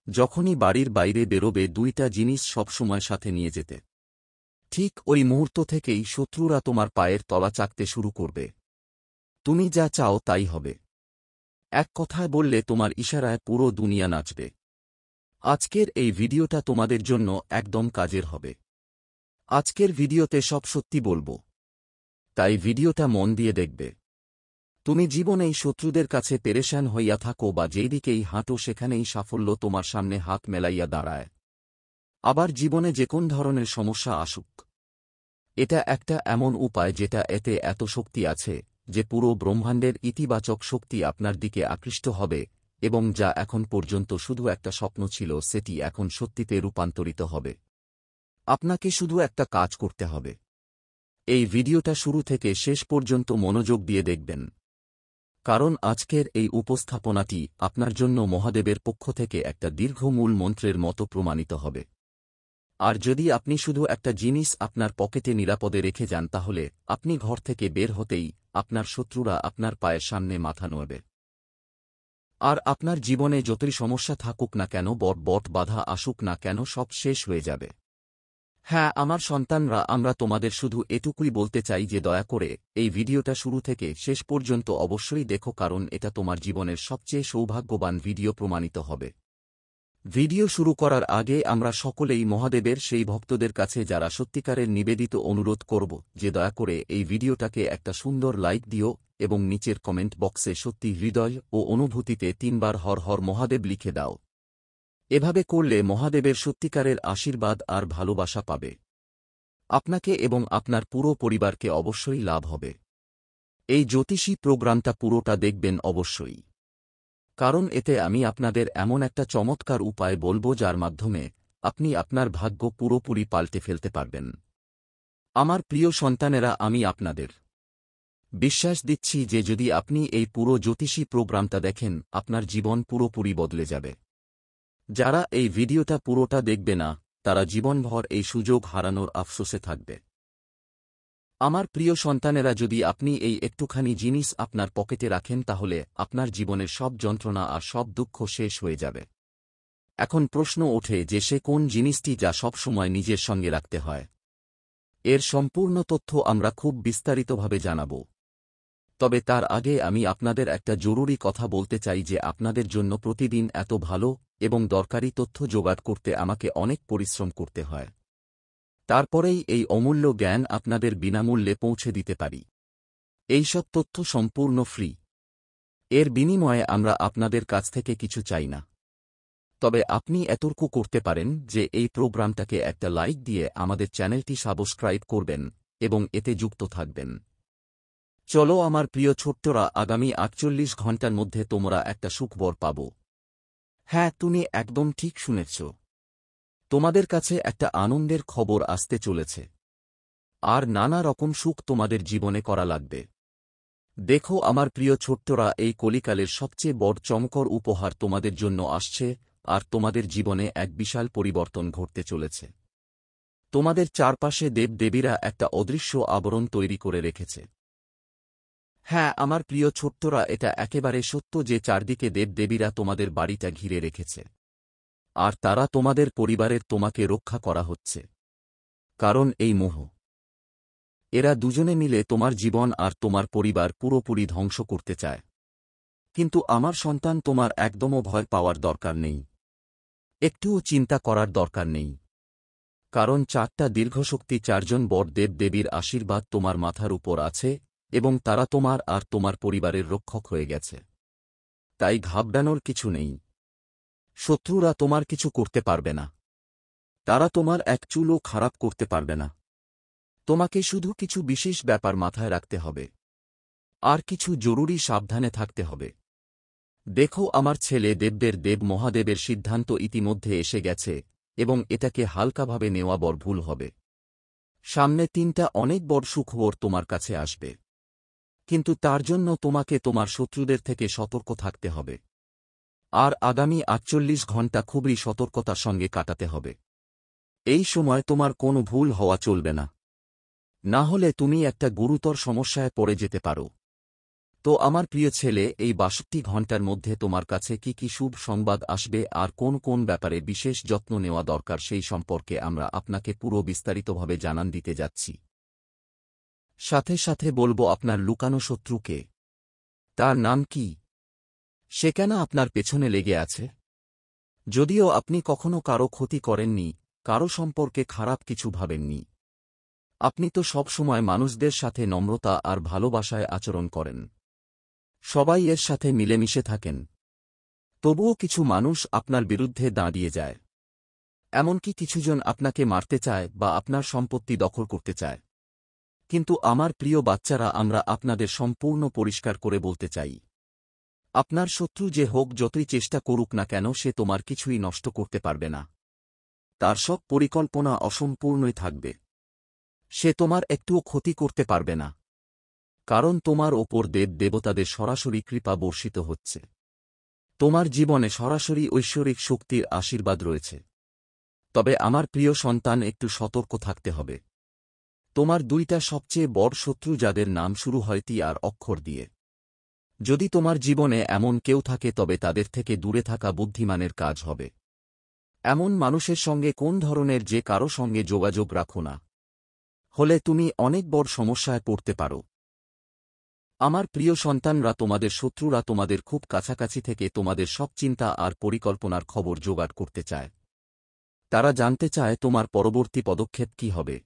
যখনই বাড়ির বাইরে বেরোবে দুইটা জিনিস সবসময় সাথে নিয়ে যেতে। ঠিক ওই মুহূর্ত থেকেই শত্রুরা তোমার পায়ের তলা চাকতে শুরু করবে। তুমি যা চাও তাই হবে। এক কথায় বললে তোমার ইশারায় পুরো দুনিয়া নাচবে। আজকের এই ভিডিওটা তোমাদের জন্য একদম কাজের হবে। আজকের ভিডিওতে সব সত্যি বলবো, তাই ভিডিওটা মন দিয়ে দেখবে। তুমি জীবনেই শত্রুদের কাছে পেরেশান হইয়া থাকো বা যেদিকেই হাঁটো সেখানেই সাফল্য তোমার সামনে হাত মেলাইয়া দাঁড়ায়। আবার জীবনে যে কোন ধরনের সমস্যা আসুক, এটা একটা এমন উপায় যেটা এতে এত শক্তি আছে যে পুরো ব্রহ্মাণ্ডের ইতিবাচক শক্তি আপনার দিকে আকৃষ্ট হবে এবং যা এখন পর্যন্ত শুধু একটা স্বপ্ন ছিল সেটি এখন সত্যিতে রূপান্তরিত হবে। আপনাকে শুধু একটা কাজ করতে হবে। এই ভিডিওটা শুরু থেকে শেষ পর্যন্ত মনোযোগ দিয়ে দেখবেন, কারণ আজকের এই উপস্থাপনাটি আপনার জন্য মহাদেবের পক্ষ থেকে একটা দীর্ঘ মূল মন্ত্রের মতো প্রমাণিত হবে। আর যদি আপনি শুধু একটা জিনিস আপনার পকেটে নিরাপদে রেখে যান তাহলে আপনি ঘর থেকে বের হতেই আপনার শত্রুরা আপনার পায়ের সামনে মাথা নোয়াবে। আর আপনার জীবনে যতই সমস্যা থাকুক না কেন, বট বাধা আসুক না কেন, সব শেষ হয়ে যাবে। হ্যাঁ আমার সন্তানরা, আমরা তোমাদের শুধু এটুকুই বলতে চাই যে দয়া করে এই ভিডিওটা শুরু থেকে শেষ পর্যন্ত অবশ্যই দেখো, কারণ এটা তোমার জীবনের সবচেয়ে সৌভাগ্যবান ভিডিও প্রমাণিত হবে। ভিডিও শুরু করার আগে আমরা সকলেই মহাদেবের সেই ভক্তদের কাছে যারা সত্যিকারের নিবেদিত অনুরোধ করব যে দয়া করে এই ভিডিওটাকে একটা সুন্দর লাইক দিও এবং নিচের কমেন্ট বক্সে সত্যি হৃদয় ও অনুভূতিতে 3 বার হর হর মহাদেব লিখে দাও। এভাবে করলে মহাদেবের সত্যিকারের আশীর্বাদ আর ভালোবাসা পাবে। আপনাকে এবং আপনার পুরো পরিবারকে অবশ্যই লাভ হবে। এই জ্যোতিষী প্রোগ্রামটা পুরোটা দেখবেন অবশ্যই, কারণ এতে আমি আপনাদের এমন একটা চমৎকার উপায় বলবো যার মাধ্যমে আপনি আপনার ভাগ্য পুরোপুরি পাল্টে ফেলতে পারবেন। আমার প্রিয় সন্তানেরা, আমি আপনাদের বিশ্বাস দিচ্ছি যে যদি আপনি এই পুরো জ্যোতিষী প্রোগ্রামটা দেখেন আপনার জীবন পুরোপুরি বদলে যাবে। যারা এই ভিডিওটা পুরোটা দেখবে না তারা জীবনভর এই সুযোগ হারানোর আফসোসে থাকবে। আমার প্রিয় সন্তানেরা, যদি আপনি এই একটুখানি জিনিস আপনার পকেটে রাখেন তাহলে আপনার জীবনের সব যন্ত্রণা আর সব দুঃখ শেষ হয়ে যাবে। এখন প্রশ্ন ওঠে যে সে কোন জিনিসটি যা সব সময় নিজের সঙ্গে রাখতে হয়। এর সম্পূর্ণ তথ্য আমরা খুব বিস্তারিতভাবে জানাব। তবে তার আগে আমি আপনাদের একটা জরুরি কথা বলতে চাই যে আপনাদের জন্য প্রতিদিন এত ভালো এবং দরকারি তথ্য জোগাড় করতে আমাকে অনেক পরিশ্রম করতে হয়। তারপরেই এই অমূল্য জ্ঞান আপনাদের বিনামূল্যে পৌঁছে দিতে পারি। এইসব তথ্য সম্পূর্ণ ফ্রি। এর বিনিময়ে আমরা আপনাদের কাছ থেকে কিছু চাই না। তবে আপনি এতটুকু করতে পারেন যে এই প্রোগ্রামটাকে একটা লাইক দিয়ে আমাদের চ্যানেলটি সাবস্ক্রাইব করবেন এবং এতে যুক্ত থাকবেন। চলো আমার প্রিয় ছোট্টরা, আগামী 48 ঘণ্টার মধ্যে তোমরা একটা সুখবর পাব। হ্যাঁ, তুমি একদম ঠিক শুনেছ। তোমাদের কাছে একটা আনন্দের খবর আসতে চলেছে। আর নানা রকম সুখ তোমাদের জীবনে করা লাগবে। দেখো আমার প্রিয় ছোট্টরা, এই কলিকালের সবচেয়ে বড় চমকর উপহার তোমাদের জন্য আসছে আর তোমাদের জীবনে এক বিশাল পরিবর্তন ঘটতে চলেছে। তোমাদের চারপাশে দেবদেবীরা একটা অদৃশ্য আবরণ তৈরি করে রেখেছে। হ্যাঁ আমার প্রিয় ছোট্টরা, এটা একেবারে সত্য যে চারদিকে দেবদেবীরা তোমাদের বাড়িটা ঘিরে রেখেছে। আর তারা তোমাদের পরিবারের তোমাকে রক্ষা করা হচ্ছে। কারণ এই মোহ, এরা দুজনে মিলে তোমার জীবন আর তোমার পরিবার পুরোপুরি ধ্বংস করতে চায়। কিন্তু আমার সন্তান, তোমার একদমও ভয় পাওয়ার দরকার নেই, একটুও চিন্তা করার দরকার নেই। কারণ 4টা দীর্ঘশক্তি 4জন বড় দেবদেবীর আশীর্বাদ তোমার মাথার উপর আছে এবং তারা তোমার আর তোমার পরিবারের রক্ষক হয়ে গেছে। তাই ঘাবড়ানোর কিছু নেই। শত্রুরা তোমার কিছু করতে পারবে না। তারা তোমার এক চুলও খারাপ করতে পারবে না। তোমাকে শুধু কিছু বিশেষ ব্যাপার মাথায় রাখতে হবে আর কিছু জরুরি সাবধানে থাকতে হবে। দেখো আমার ছেলে দেবদের দেব মহাদেবের সিদ্ধান্ত ইতিমধ্যে এসে গেছে এবং এটাকে হালকাভাবে নেওয়া বড় ভুল হবে। সামনে 3টা অনেক বড় সুখবর তোমার কাছে আসবে, কিন্তু তার জন্য তোমাকে তোমার শত্রুদের থেকে সতর্ক থাকতে হবে। আর আগামী 48 ঘণ্টা খুবই সতর্কতার সঙ্গে কাটাতে হবে। এই সময় তোমার কোনো ভুল হওয়া চলবে না, না হলে তুমি একটা গুরুতর সমস্যায় পড়ে যেতে পারো। তো আমার প্রিয় ছেলে, এই ৬২ ঘণ্টার মধ্যে তোমার কাছে কি কি শুভ সংবাদ আসবে আর কোন কোন ব্যাপারে বিশেষ যত্ন নেওয়া দরকার সেই সম্পর্কে আমরা আপনাকে পুরো বিস্তারিতভাবে জানান দিতে যাচ্ছি। সাথে সাথে বলবো আপনার লুকানো শত্রুকে, তার নাম কি, সে কেন আপনার পেছনে লেগে আছে। যদিও আপনি কখনো কারো ক্ষতি করেননি, কারো সম্পর্কে খারাপ কিছু ভাবেননি, আপনি তো সবসময় মানুষদের সাথে নম্রতা আর ভালোবাসায় আচরণ করেন, সবাই এর সাথে মিলেমিশে থাকেন। তবুও কিছু মানুষ আপনার বিরুদ্ধে দাঁড়িয়ে যায়, এমনকি কিছুজন আপনাকে মারতে চায় বা আপনার সম্পত্তি দখল করতে চায়। কিন্তু আমার প্রিয় বাচ্চারা, আমরা আপনাদের সম্পূর্ণ পরিষ্কার করে বলতে চাই, আপনার শত্রু যে হোক, যতই চেষ্টা করুক না কেন, সে তোমার কিছুই নষ্ট করতে পারবে না। তার সব পরিকল্পনা অসম্পূর্ণই থাকবে। সে তোমার একটুও ক্ষতি করতে পারবে না, কারণ তোমার ওপর দেবতাদের সরাসরি কৃপা বর্ষিত হচ্ছে। তোমার জীবনে সরাসরি ঐশ্বরিক শক্তির আশীর্বাদ রয়েছে। তবে আমার প্রিয় সন্তান, একটু সতর্ক থাকতে হবে। তোমার দুইটা সবচেয়ে বড় শত্রু, যাদের নাম শুরু হয় টি আর অক্ষর দিয়ে। যদি তোমার জীবনে এমন কেউ থাকে, তবে তাদের থেকে দূরে থাকা বুদ্ধিমানের কাজ হবে। এমন মানুষের সঙ্গে কোন ধরনের যে কারো সঙ্গে যোগাযোগ রাখো না, হলে তুমি অনেক বড় সমস্যায় পড়তে পারো। আমার প্রিয় সন্তানরা, তোমাদের শত্রুরা তোমাদের খুব কাছাকাছি থেকে তোমাদের সব চিন্তা আর পরিকল্পনার খবর জোগাড় করতে চায়। তারা জানতে চায় তোমার পরবর্তী পদক্ষেপ কি হবে,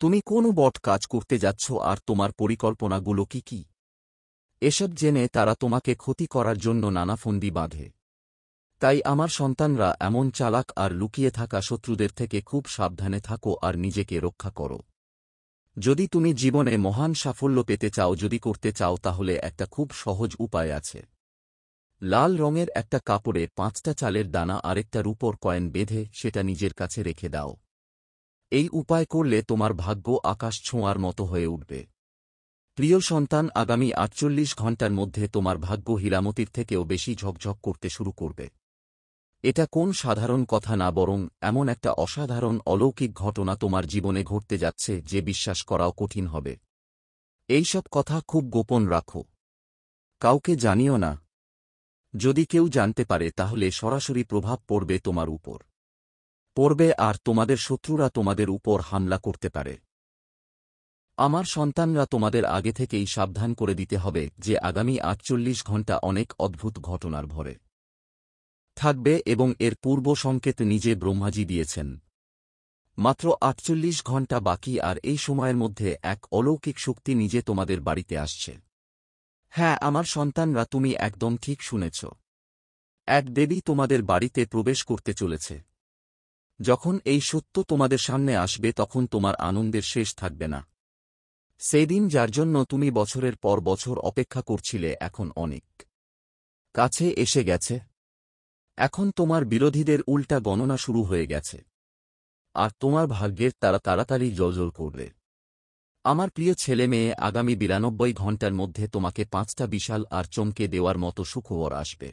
তুমি কোন বট কাজ করতে যাচ্ছ আর তোমার পরিকল্পনাগুলো কি কি। এসব জেনে তারা তোমাকে ক্ষতি করার জন্য নানা ফন্দি বাঁধে। তাই আমার সন্তানরা, এমন চালাক আর লুকিয়ে থাকা শত্রুদের থেকে খুব সাবধানে থাকো আর নিজেকে রক্ষা করো। যদি তুমি জীবনে মহান সাফল্য পেতে চাও, যদি করতে চাও, তাহলে একটা খুব সহজ উপায় আছে। লাল রঙের একটা কাপড়ে 5টা চালের দানা আর একটা রূপোর কয়েন বেঁধে সেটা নিজের কাছে রেখে দাও। এই উপায় করলে তোমার ভাগ্য আকাশ ছোঁয়ার মতো হয়ে উঠবে। প্রিয় সন্তান, আগামী 48 ঘণ্টার মধ্যে তোমার ভাগ্য হীরামতির থেকেও বেশি ঝকঝক করতে শুরু করবে। এটা কোন সাধারণ কথা না, বরং এমন একটা অসাধারণ অলৌকিক ঘটনা তোমার জীবনে ঘটতে যাচ্ছে যে বিশ্বাস করাও কঠিন হবে। এইসব কথা খুব গোপন রাখো, কাউকে জানিও না। যদি কেউ জানতে পারে, তাহলে সরাসরি প্রভাব পড়বে তোমার উপর পড়বে, আর তোমাদের শত্রুরা তোমাদের উপর হামলা করতে পারে। আমার সন্তানরা, তোমাদের আগে থেকেই সাবধান করে দিতে হবে যে আগামী 48 ঘণ্টা অনেক অদ্ভুত ঘটনার ভরে থাকবে, এবং এর পূর্ব সংকেত নিজে ব্রহ্মাজি দিয়েছেন। মাত্র 48 ঘণ্টা বাকি, আর এই সময়ের মধ্যে এক অলৌকিক শক্তি নিজে তোমাদের বাড়িতে আসছে। হ্যাঁ আমার সন্তানরা, তুমি একদম ঠিক শুনেছ। এক দেবী তোমাদের বাড়িতে প্রবেশ করতে চলেছে। যখন এই সত্য তোমাদের সামনে আসবে, তখন তোমার আনন্দের শেষ থাকবে না। সেই দিন, যার জন্য তুমি বছরের পর বছর অপেক্ষা করছিলে, এখন অনেক কাছে এসে গেছে। এখন তোমার বিরোধীদের উল্টা গণনা শুরু হয়ে গেছে, আর তোমার ভাগ্যের তারা তাড়াতাড়ি জ্বলজ্বল করবে। আমার প্রিয় ছেলে মেয়ে, আগামী 92 ঘণ্টার মধ্যে তোমাকে 5টা বিশাল আর চমকে দেওয়ার মতো সুখবর আসবে।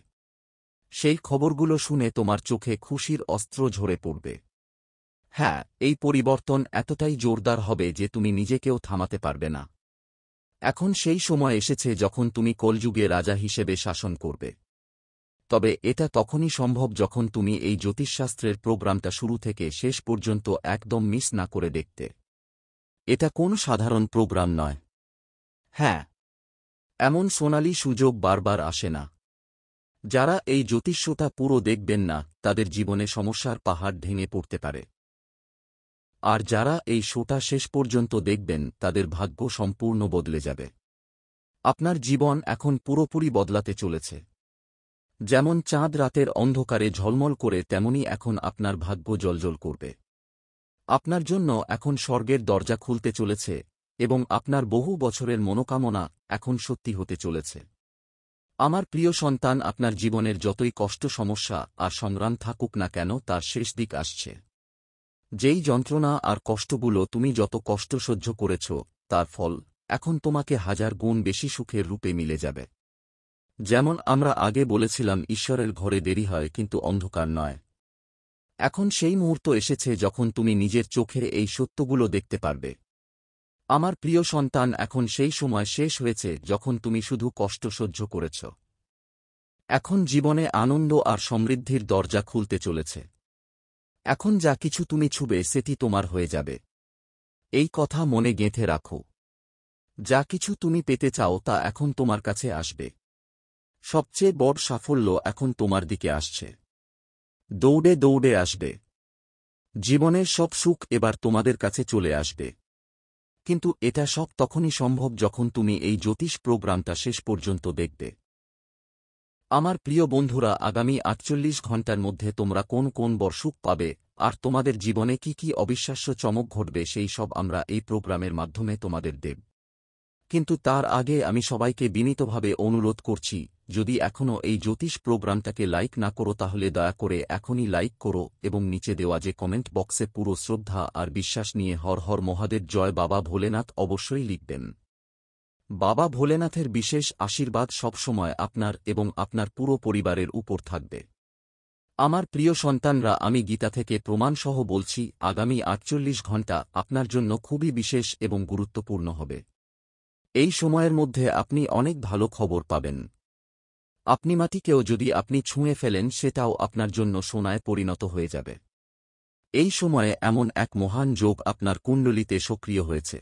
সেই খবরগুলো শুনে তোমার চোখে খুশির অস্ত্র ঝরে পড়বে। হ্যাঁ, এই পরিবর্তন এতটাই জোরদার হবে যে তুমি নিজেকেও থামাতে পারবে না। এখন সেই সময় এসেছে যখন তুমি কলযুগে রাজা হিসেবে শাসন করবে। তবে এটা তখনই সম্ভব যখন তুমি এই জ্যোতিষশাস্ত্রের প্রোগ্রামটা শুরু থেকে শেষ পর্যন্ত একদম মিস না করে দেখতে। এটা কোনো সাধারণ প্রোগ্রাম নয়। হ্যাঁ, এমন সোনালী সুযোগ বারবার আসে না। যারা এই জ্যোতিষ্যটা পুরো দেখবেন না, তাদের জীবনে সমস্যার পাহাড় ভেঙে পড়তে পারে। আর যারা এই শোটা শেষ পর্যন্ত দেখবেন, তাদের ভাগ্য সম্পূর্ণ বদলে যাবে। আপনার জীবন এখন পুরোপুরি বদলাতে চলেছে। যেমন চাঁদ রাতের অন্ধকারে ঝলমল করে, তেমনি এখন আপনার ভাগ্য জ্বলজ্বল করবে। আপনার জন্য এখন স্বর্গের দরজা খুলতে চলেছে, এবং আপনার বহু বছরের মনোকামনা এখন সত্যি হতে চলেছে। আমার প্রিয় সন্তান, আপনার জীবনের যতই কষ্ট, সমস্যা আর সংগ্রাম থাকুক না কেন, তার শেষ দিক আসছে। যেই যন্ত্রণা আর কষ্টগুলো তুমি যত কষ্ট সহ্য করেছ, তার ফল এখন তোমাকে 1000 গুণ বেশি সুখের রূপে মিলে যাবে। যেমন আমরা আগে বলেছিলাম, ঈশ্বরের ঘরে দেরি হয়, কিন্তু অন্ধকার নয়। এখন সেই মুহূর্ত এসেছে যখন তুমি নিজের চোখে এই সত্যগুলো দেখতে পারবে। আমার প্রিয় সন্তান, এখন সেই সময় শেষ হয়েছে যখন তুমি শুধু কষ্ট সহ্য করেছ। এখন জীবনে আনন্দ আর সমৃদ্ধির দরজা খুলতে চলেছে। এখন যা কিছু তুমি ছুবে সেটি তোমার হয়ে যাবে। এই কথা মনে গেঁথে রাখো। যা কিছু তুমি পেতে চাও তা এখন তোমার কাছে আসবে। সবচেয়ে বড় সাফল্য এখন তোমার দিকে আসছে। দৌড়ে দৌড়ে আসবে। জীবনের সব সুখ এবার তোমাদের কাছে চলে আসবে। কিন্তু এটা সব তখনই সম্ভব যখন তুমি এই জ্যোতিষ প্রোগ্রামটা শেষ পর্যন্ত দেখবে। আমার প্রিয় বন্ধুরা, আগামী ৪৮ ঘণ্টার মধ্যে তোমরা কোন কোন বড় সুখ পাবে আর তোমাদের জীবনে কি কি অবিশ্বাস্য চমক ঘটবে সেই সব আমরা এই প্রোগ্রামের মাধ্যমে তোমাদের দেব। কিন্তু তার আগে আমি সবাইকে বিনীতভাবে অনুরোধ করছি, যদি এখনও এই জ্যোতিষ প্রোগ্রামটাকে লাইক না করো তাহলে দয়া করে এখনই লাইক করো এবং নিচে দেওয়া যে কমেন্ট বক্সে পুরো শ্রদ্ধা আর বিশ্বাস নিয়ে হর হর মহাদেব জয় বাবা ভোলেনাথ অবশ্যই লিখবেন। বাবা ভোলেনাথের বিশেষ আশীর্বাদ সবসময় আপনার এবং আপনার পুরো পরিবারের উপর থাকবে। আমার প্রিয় সন্তানরা, আমি গীতা থেকে প্রমাণসহ বলছি, আগামী ৪৮ ঘণ্টা আপনার জন্য খুবই বিশেষ এবং গুরুত্বপূর্ণ হবে। এই সময়ের মধ্যে আপনি অনেক ভালো খবর পাবেন। আপনি মাটিকেও যদি আপনি ছুঁয়ে ফেলেন সেটাও আপনার জন্য সোনায় পরিণত হয়ে যাবে। এই সময়ে এমন এক মহান যোগ আপনার কুণ্ডলিতে সক্রিয় হয়েছে।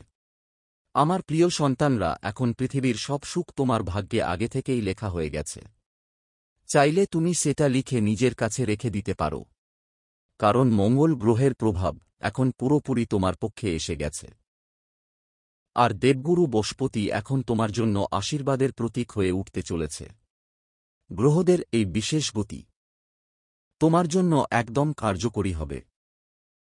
আমার প্রিয় সন্তানরা, এখন পৃথিবীর সব সুখ তোমার ভাগ্যে আগে থেকেই লেখা হয়ে গেছে। চাইলে তুমি সেটা লিখে নিজের কাছে রেখে দিতে পারো। কারণ মঙ্গল গ্রহের প্রভাব এখন পুরোপুরি তোমার পক্ষে এসে গেছে। আর দেবগুরু বৃহস্পতি এখন তোমার জন্য আশীর্বাদের প্রতীক হয়ে উঠতে চলেছে। গ্রহদের এই বিশেষ গতি তোমার জন্য একদম কার্যকরী হবে।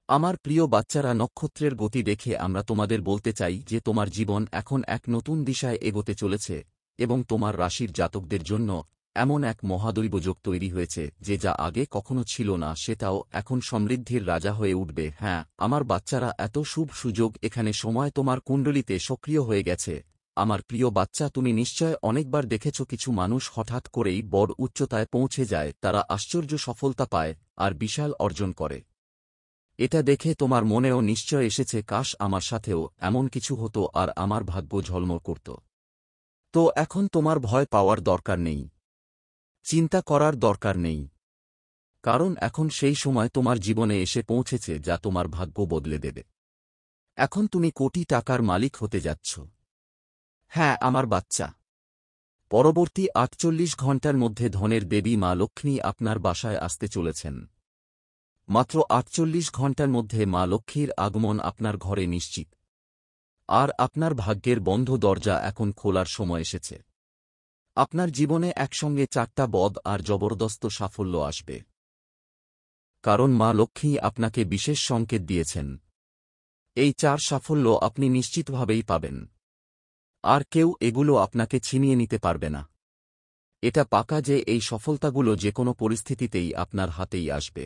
আমার প্রিয় বাচ্চারা, নক্ষত্রের গতি দেখে আমরা তোমাদের বলতে চাই যে তোমার জীবন এখন এক নতুন দিশায় এগোতে চলেছে এবং তোমার রাশির জাতকদের জন্য এমন এক মহাদৈবযোগ তৈরি হয়েছে যে যা আগে কখনো ছিল না সেটাও এখন সমৃদ্ধির রাজা হয়ে উঠবে। হ্যাঁ আমার বাচ্চারা, এত শুভ সুযোগ এখানে সময় তোমার কুণ্ডলিতে সক্রিয় হয়ে গেছে। আমার প্রিয় বাচ্চা, তুমি নিশ্চয় অনেকবার দেখেছ কিছু মানুষ হঠাৎ করেই বড় উচ্চতায় পৌঁছে যায়, তারা আশ্চর্য সফলতা পায় আর বিশাল অর্জন করে। এটা দেখে তোমার মনেও নিশ্চয় এসেছে, কাশ আমার সাথেও এমন কিছু হতো আর আমার ভাগ্য ঝলমল করত। তো এখন তোমার ভয় পাওয়ার দরকার নেই, চিন্তা করার দরকার নেই, কারণ এখন সেই সময় তোমার জীবনে এসে পৌঁছেছে যা তোমার ভাগ্য বদলে দেবে। এখন তুমি কোটি টাকার মালিক হতে যাচ্ছ। হ্যাঁ আমার বাচ্চা, পরবর্তী ৪৮ ঘণ্টার মধ্যে ধনের দেবী মা লক্ষ্মী আপনার বাসায় আসতে চলেছেন। মাত্র ৪৮ ঘণ্টার মধ্যে মা লক্ষ্মীর আগমন আপনার ঘরে নিশ্চিত। আর আপনার ভাগ্যের বন্ধ দরজা এখন খোলার সময় এসেছে। আপনার জীবনে একসঙ্গে ৪টা বদ আর জবরদস্ত সাফল্য আসবে। কারণ মা লক্ষ্মী আপনাকে বিশেষ সংকেত দিয়েছেন। এই ৪ সাফল্য আপনি নিশ্চিতভাবেই পাবেন। আর কেউ এগুলো আপনাকে ছিনিয়ে নিতে পারবে না। এটা পাকা যে এই সফলতাগুলো যেকোনো পরিস্থিতিতেই আপনার হাতেই আসবে।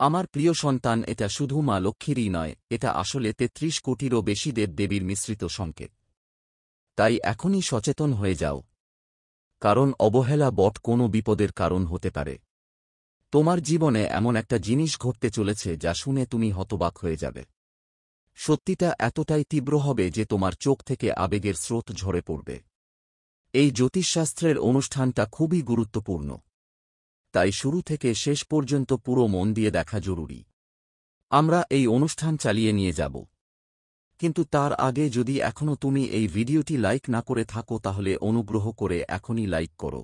আমার প্রিয় সন্তান, এটা শুধু মা লক্ষ্মীরই নয়, এটা আসলে ৩৩ কোটিরও বেশি দেবদেবীর মিশ্রিত সংকেত। তাই এখনই সচেতন হয়ে যাও, কারণ অবহেলা বট কোনো বিপদের কারণ হতে পারে। তোমার জীবনে এমন একটা জিনিস ঘটতে চলেছে যা শুনে তুমি হতবাক হয়ে যাবে। সত্যিটা এতটাই তীব্র হবে যে তোমার চোখ থেকে আবেগের স্রোত ঝরে পড়বে। এই জ্যোতিষশাস্ত্রের অনুষ্ঠানটা খুবই গুরুত্বপূর্ণ, তাই শুরু থেকে শেষ পর্যন্ত পুরো মন দিয়ে দেখা জরুরি। আমরা এই অনুষ্ঠান চালিয়ে নিয়ে যাব, কিন্তু তার আগে যদি এখনও তুমি এই ভিডিওটি লাইক না করে থাকো তাহলে অনুগ্রহ করে এখনই লাইক করো,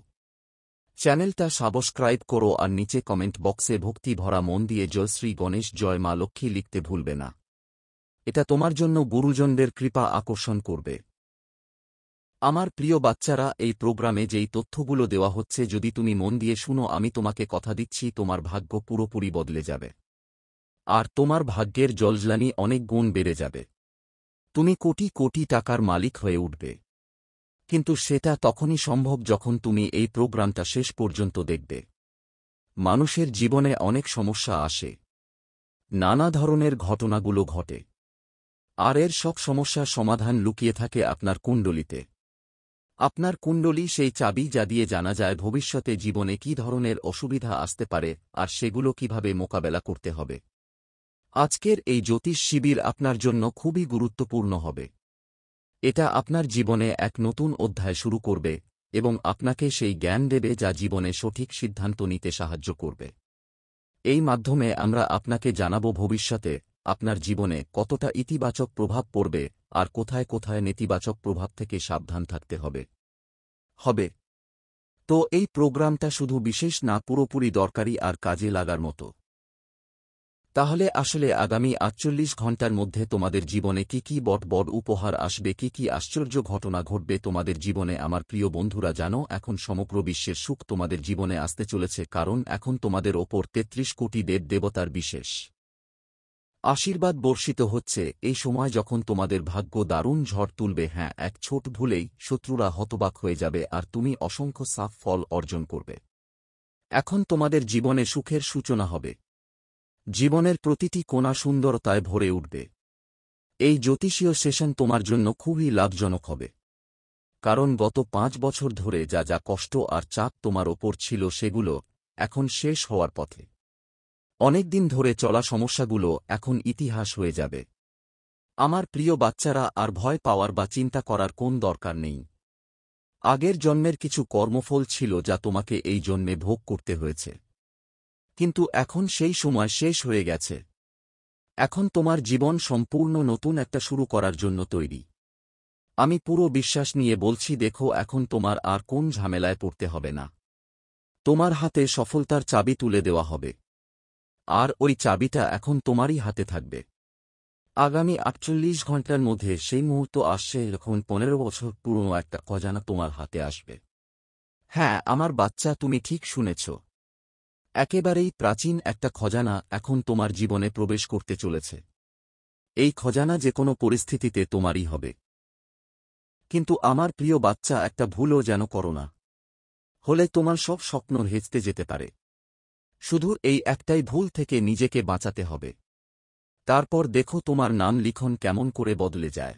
চ্যানেলটা সাবস্ক্রাইব করো আর নিচে কমেন্ট বক্সে ভক্তি ভরা মন দিয়ে জয় শ্রী গণেশ জয় মা লক্ষ্মী লিখতে ভুলবে না। এটা তোমার জন্য গুরুজনদের কৃপা আকর্ষণ করবে। আমার প্রিয় বাচ্চারা, এই প্রোগ্রামে যেই তথ্যগুলো দেওয়া হচ্ছে যদি তুমি মন দিয়ে শুনো, আমি তোমাকে কথা দিচ্ছি তোমার ভাগ্য পুরোপুরি বদলে যাবে। আর তোমার ভাগ্যের জলজ্লানি অনেক গুণ বেড়ে যাবে। তুমি কোটি কোটি টাকার মালিক হয়ে উঠবে। কিন্তু সেটা তখনই সম্ভব যখন তুমি এই প্রোগ্রামটা শেষ পর্যন্ত দেখবে। মানুষের জীবনে অনেক সমস্যা আসে, নানা ধরনের ঘটনাগুলো ঘটে, আর এর সব সমস্যার সমাধান লুকিয়ে থাকে আপনার কুণ্ডলিতে। আপনার কুণ্ডলী সেই চাবি যা দিয়ে জানা যায় ভবিষ্যতে জীবনে কী ধরনের অসুবিধা আসতে পারে আর সেগুলো কিভাবে মোকাবেলা করতে হবে। আজকের এই জ্যোতিষ শিবির আপনার জন্য খুবই গুরুত্বপূর্ণ হবে। এটা আপনার জীবনে এক নতুন অধ্যায় শুরু করবে এবং আপনাকে সেই জ্ঞান দেবে যা জীবনে সঠিক সিদ্ধান্ত নিতে সাহায্য করবে। এই মাধ্যমে আমরা আপনাকে জানাব ভবিষ্যতে আপনার জীবনে কতটা ইতিবাচক প্রভাব পড়বে আর কোথায় কোথায় নেতিবাচক প্রভাব থেকে সাবধান থাকতে হবে। তো এই প্রোগ্রামটা শুধু বিশেষ না, পুরোপুরি দরকারি আর কাজে লাগার মতো। তাহলে আসলে আগামী ৪৮ ঘণ্টার মধ্যে তোমাদের জীবনে কি কি বড় উপহার আসবে, কি কি আশ্চর্য ঘটনা ঘটবে তোমাদের জীবনে। আমার প্রিয় বন্ধুরা, জানো এখন সমগ্র বিশ্বের সুখ তোমাদের জীবনে আসতে চলেছে, কারণ এখন তোমাদের ওপর ৩৩ কোটি দেবতার বিশেষ আশীর্বাদ বর্ষিত হচ্ছে। এই সময় যখন তোমাদের ভাগ্য দারুণ ঝড় তুলবে, হ্যাঁ, এক ছোট ভুলেই শত্রুরা হতবাক হয়ে যাবে আর তুমি অসংখ্য সাফ ফল অর্জন করবে। এখন তোমাদের জীবনে সুখের সূচনা হবে। জীবনের প্রতিটি কোণা সুন্দরতায় ভরে উঠবে। এই জ্যোতিষীয় সেশন তোমার জন্য খুবই লাভজনক হবে, কারণ গত ৫ বছর ধরে যা যা কষ্ট আর চাপ তোমার ওপর ছিল সেগুলো এখন শেষ হওয়ার পথে। অনেক দিন ধরে চলা সমস্যাগুলো এখন ইতিহাস হয়ে যাবে। আমার প্রিয় বাচ্চারা, আর ভয় পাওয়ার বা চিন্তা করার কোন দরকার নেই। আগের জন্মের কিছু কর্মফল ছিল যা তোমাকে এই জন্মে ভোগ করতে হয়েছে, কিন্তু এখন সেই সময় শেষ হয়ে গেছে। এখন তোমার জীবন সম্পূর্ণ নতুন একটা শুরু করার জন্য তৈরি। আমি পুরো বিশ্বাস নিয়ে বলছি, দেখো, এখন তোমার আর কোন ঝামেলায় পড়তে হবে না। তোমার হাতে সফলতার চাবি তুলে দেওয়া হবে, আর ওই চাবিটা এখন তোমারই হাতে থাকবে। আগামী ৪৮ ঘণ্টার মধ্যে সেই মুহূর্ত আসছে যখন ১৫ বছর পুরনো একটা খজানা তোমার হাতে আসবে। হ্যাঁ, আমার বাচ্চা, তুমি ঠিক শুনেছ। একেবারেই প্রাচীন একটা খজানা এখন তোমার জীবনে প্রবেশ করতে চলেছে। এই খজানা যে কোনো পরিস্থিতিতে তোমারই হবে। কিন্তু আমার প্রিয় বাচ্চা, একটা ভুলও যেন করো না, হলে তোমার সব স্বপ্ন ভেস্তে যেতে পারে। শুধু এই একটাই ভুল থেকে নিজেকে বাঁচাতে হবে। তারপর দেখো তোমার নাম লিখন কেমন করে বদলে যায়।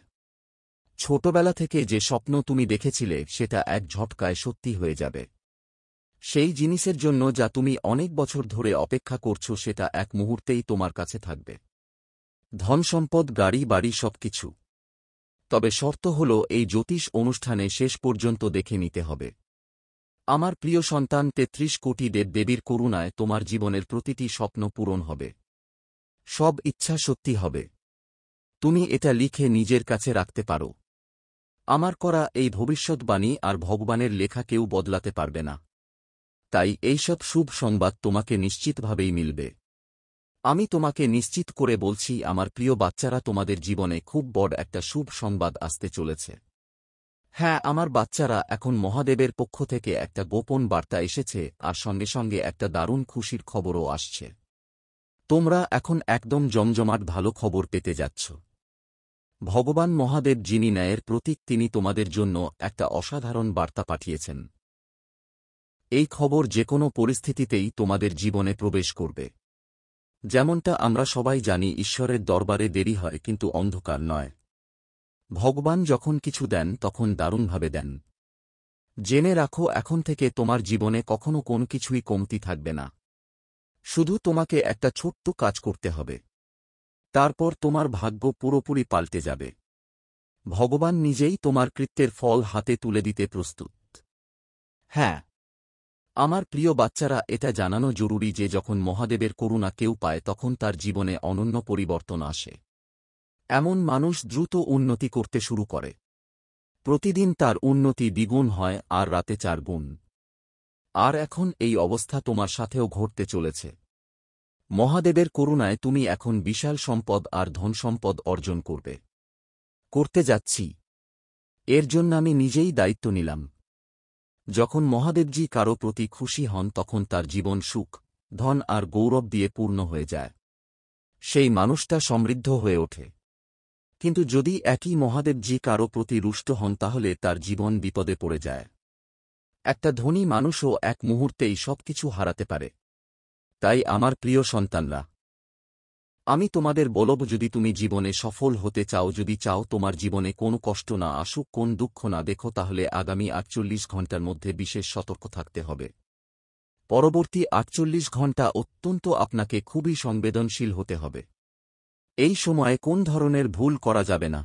ছোটবেলা থেকে যে স্বপ্ন তুমি দেখেছিলে সেটা এক ঝটকায় সত্যি হয়ে যাবে। সেই জিনিসের জন্য যা তুমি অনেক বছর ধরে অপেক্ষা করছো সেটা এক মুহূর্তেই তোমার কাছে থাকবে। ধনসম্পদ, গাড়ি বাড়ি, সবকিছু। তবে শর্ত হল, এই জ্যোতিষ অনুষ্ঠানে শেষ পর্যন্ত দেখে নিতে হবে। আমার প্রিয় সন্তান, ৩৩ কোটি দেবদেবীর করুণায় তোমার জীবনের প্রতিটি স্বপ্ন পূরণ হবে। সব ইচ্ছা সত্যি হবে। তুমি এটা লিখে নিজের কাছে রাখতে পারো। আমার করা এই ভবিষ্যৎবাণী আর ভগবানের লেখা কেউ বদলাতে পারবে না। তাই এইসব শুভ সংবাদ তোমাকে নিশ্চিতভাবেই মিলবে। আমি তোমাকে নিশ্চিত করে বলছি, আমার প্রিয় বাচ্চারা, তোমাদের জীবনে খুব বড় একটা শুভ সংবাদ আসতে চলেছে। হ্যাঁ, আমার বাচ্চারা, এখন মহাদেবের পক্ষ থেকে একটা গোপন বার্তা এসেছে, আর সঙ্গে সঙ্গে একটা দারুণ খুশির খবরও আসছে। তোমরা এখন একদম জমজমাট ভালো খবর পেতে যাচ্ছ। ভগবান মহাদেব, যিনি ন্যায়ের প্রতীক, তিনি তোমাদের জন্য একটা অসাধারণ বার্তা পাঠিয়েছেন। এই খবর যে কোনো পরিস্থিতিতেই তোমাদের জীবনে প্রবেশ করবে। যেমনটা আমরা সবাই জানি, ঈশ্বরের দরবারে দেরি হয়, কিন্তু অন্ধকার নয়। ভগবান যখন কিছু দেন তখন দারুণভাবে দেন। জেনে রাখো, এখন থেকে তোমার জীবনে কখনো কোনো কিছুই কমতি থাকবে না। শুধু তোমাকে একটা ছোট্ট কাজ করতে হবে, তারপর তোমার ভাগ্য পুরোপুরি পাল্টে যাবে। ভগবান নিজেই তোমার কৃত্যের ফল হাতে তুলে দিতে প্রস্তুত। হ্যাঁ, আমার প্রিয় বাচ্চারা, এটা জানানো জরুরি যে যখন মহাদেবের করুণা কেউ পায় তখন তার জীবনে অনন্য পরিবর্তন আসে। এমন মানুষ দ্রুত উন্নতি করতে শুরু করে। প্রতিদিন তার উন্নতি দ্বিগুণ হয়, আর রাতে ৪ গুণ। আর এখন এই অবস্থা তোমার সাথেও ঘটতে চলেছে। মহাদেবের করুণায় তুমি এখন বিশাল সম্পদ আর ধনসম্পদ অর্জন করতে যাচ্ছি। এর জন্য আমি নিজেই দায়িত্ব নিলাম। যখন মহাদেবজি কারো প্রতি খুশি হন তখন তার জীবন সুখ, ধন আর গৌরব দিয়ে পূর্ণ হয়ে যায়। সেই মানুষটা সমৃদ্ধ হয়ে ওঠে। কিন্তু যদি একই মহাদেবজি কারো প্রতি রুষ্ট হন তাহলে তার জীবন বিপদে পড়ে যায়। একটা ধনী মানুষও এক মুহূর্তেই সবকিছু হারাতে পারে। তাই আমার প্রিয় সন্তানরা, আমি তোমাদের বলব, যদি তুমি জীবনে সফল হতে চাও, যদি চাও তোমার জীবনে কোনো কষ্ট না আসুক, কোন দুঃখ না দেখো, তাহলে আগামী ৪৮ ঘণ্টার মধ্যে বিশেষ সতর্ক থাকতে হবে। পরবর্তী ৪৮ ঘণ্টা অত্যন্ত আপনাকে খুবই সংবেদনশীল হতে হবে। এই সময়ে কোন ধরনের ভুল করা যাবে না।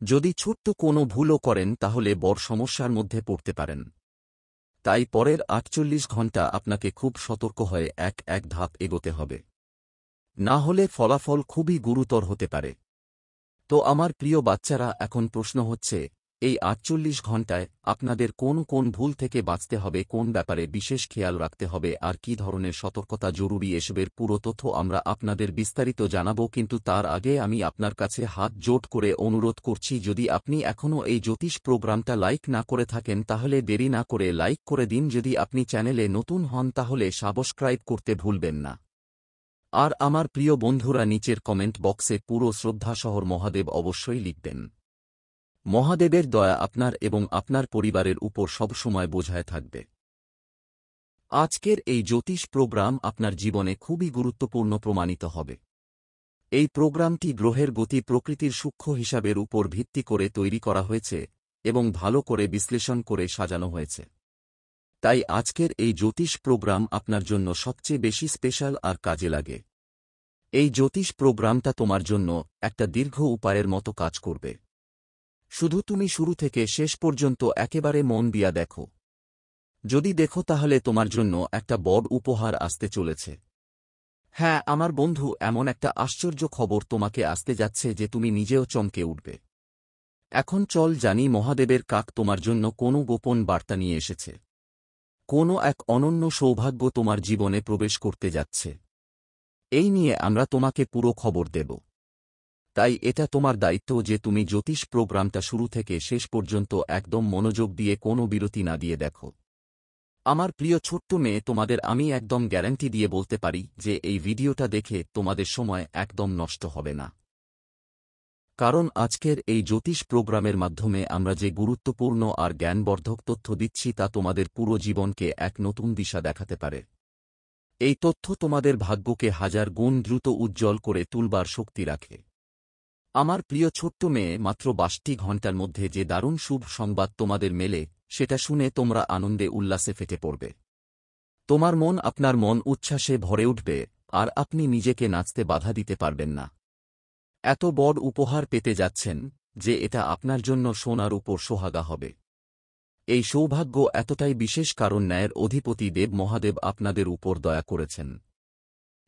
যদি ছোট্ট কোনো ভুলও করেন তাহলে বড় সমস্যার মধ্যে পড়তে পারেন। তাই পরের 48 ঘণ্টা আপনাকে খুব সতর্ক হয়ে এক এক ধাপ এগোতে হবে। না হলে ফলাফল খুবই গুরুতর হতে পারে। তো আমার প্রিয় বাচ্চারা, এখন প্রশ্ন হচ্ছে, এই 48 ঘণ্টায় আপনাদের কোন কোন ভুল থেকে বাঁচতে হবে, কোন ব্যাপারে বিশেষ খেয়াল রাখতে হবে আর কী ধরনের সতর্কতা জরুরি, এসবের পুরো তথ্য আমরা আপনাদের বিস্তারিত জানাবো। কিন্তু তার আগে আমি আপনার কাছে হাত জোড় করে অনুরোধ করছি, যদি আপনি এখনও এই জ্যোতিষ প্রোগ্রামটা লাইক না করে থাকেন তাহলে দেরি না করে লাইক করে দিন। যদি আপনি চ্যানেলে নতুন হন তাহলে সাবস্ক্রাইব করতে ভুলবেন না। আর আমার প্রিয় বন্ধুরা, নিচের কমেন্ট বক্সে পুরো শ্রদ্ধাসহ মহাদেব অবশ্যই লিখবেন। মহাদেবের দয়া আপনার এবং আপনার পরিবারের উপর সবসময় বোঝায় থাকবে। আজকের এই জ্যোতিষ প্রোগ্রাম আপনার জীবনে খুবই গুরুত্বপূর্ণ প্রমাণিত হবে। এই প্রোগ্রামটি গ্রহের গতি প্রকৃতির সূক্ষ্ম হিসাবের উপর ভিত্তি করে তৈরি করা হয়েছে এবং ভালো করে বিশ্লেষণ করে সাজানো হয়েছে। তাই আজকের এই জ্যোতিষ প্রোগ্রাম আপনার জন্য সবচেয়ে বেশি স্পেশাল আর কাজে লাগে। এই জ্যোতিষ প্রোগ্রামটা তোমার জন্য একটা দীর্ঘ উপায়ের মতো কাজ করবে। শুধু তুমি শুরু থেকে শেষ পর্যন্ত একেবারে মন দিয়া দেখো। যদি দেখো তাহলে তোমার জন্য একটা বড় উপহার আসতে চলেছে। হ্যাঁ আমার বন্ধু, এমন একটা আশ্চর্য খবর তোমাকে আসতে যাচ্ছে যে তুমি নিজেও চমকে উঠবে। এখন চল জানি মহাদেবের কাক তোমার জন্য কোনো গোপন বার্তা নিয়ে এসেছে। কোনো এক অনন্য সৌভাগ্য তোমার জীবনে প্রবেশ করতে যাচ্ছে। এই নিয়ে আমরা তোমাকে পুরো খবর দেব। তাই এটা তোমার দায়িত্ব যে তুমি জ্যোতিষ প্রোগ্রামটা শুরু থেকে শেষ পর্যন্ত একদম মনোযোগ দিয়ে কোনো বিরতি না দিয়ে দেখো। আমার প্রিয় ছোট্ট মেয়ে, তোমাদের আমি একদম গ্যারান্টি দিয়ে বলতে পারি যে এই ভিডিওটা দেখে তোমাদের সময় একদম নষ্ট হবে না। কারণ আজকের এই জ্যোতিষ প্রোগ্রামের মাধ্যমে আমরা যে গুরুত্বপূর্ণ আর জ্ঞানবর্ধক তথ্য দিচ্ছি তা তোমাদের পুরো জীবনকে এক নতুন দিশা দেখাতে পারে। এই তথ্য তোমাদের ভাগ্যকে হাজার গুণ দ্রুত উজ্জ্বল করে তুলবার শক্তি রাখে। আমার প্রিয় ছোট্ট মেয়ে, মাত্র 22টি ঘণ্টার মধ্যে যে দারুণ শুভ সংবাদ তোমাদের মেলে সেটা শুনে তোমরা আনন্দে উল্লাসে ফেটে পড়বে। তোমার মন, আপনার মন উচ্ছ্বাসে ভরে উঠবে আর আপনি নিজেকে নাচতে বাধা দিতে পারবেন না। এত বড় উপহার পেতে যাচ্ছেন যে এটা আপনার জন্য সোনার উপর সোহাগা হবে। এই সৌভাগ্য এতটাই বিশেষ কারণ ন্যায়ের অধিপতি দেব মহাদেব আপনাদের উপর দয়া করেছেন,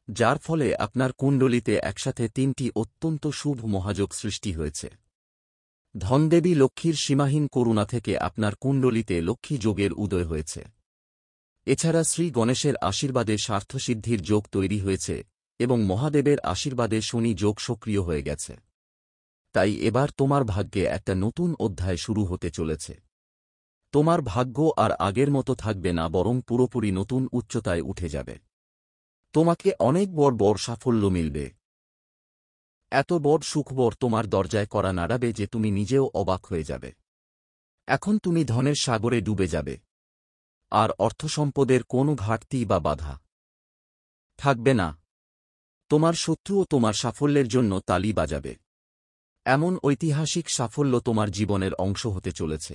যার ফলে আপনার কুণ্ডলিতে একসাথে 3টি অত্যন্ত শুভ মহাযোগ সৃষ্টি হয়েছে। ধনদেবী লক্ষ্মীর সীমাহীন করুণা থেকে আপনার কুণ্ডলিতে লক্ষ্মী যোগের উদয় হয়েছে। এছাড়া শ্রী গণেশের আশীর্বাদে স্বার্থসিদ্ধির যোগ তৈরি হয়েছে এবং মহাদেবের আশীর্বাদে শনি যোগ সক্রিয় হয়ে গেছে। তাই এবার তোমার ভাগ্যে একটা নতুন অধ্যায় শুরু হতে চলেছে। তোমার ভাগ্য আর আগের মতো থাকবে না, বরং পুরোপুরি নতুন উচ্চতায় উঠে যাবে। তোমাকে অনেক বড় বড় সাফল্য মিলবে। এত বড় সুখবর তোমার দরজায় করা নাড়াবে যে তুমি নিজেও অবাক হয়ে যাবে। এখন তুমি ধনের সাগরে ডুবে যাবে, আর অর্থসম্পদের কোনো ঘাটতি বা বাধা থাকবে না। তোমার শত্রুও তোমার সাফল্যের জন্য তালি বাজাবে। এমন ঐতিহাসিক সাফল্য তোমার জীবনের অংশ হতে চলেছে।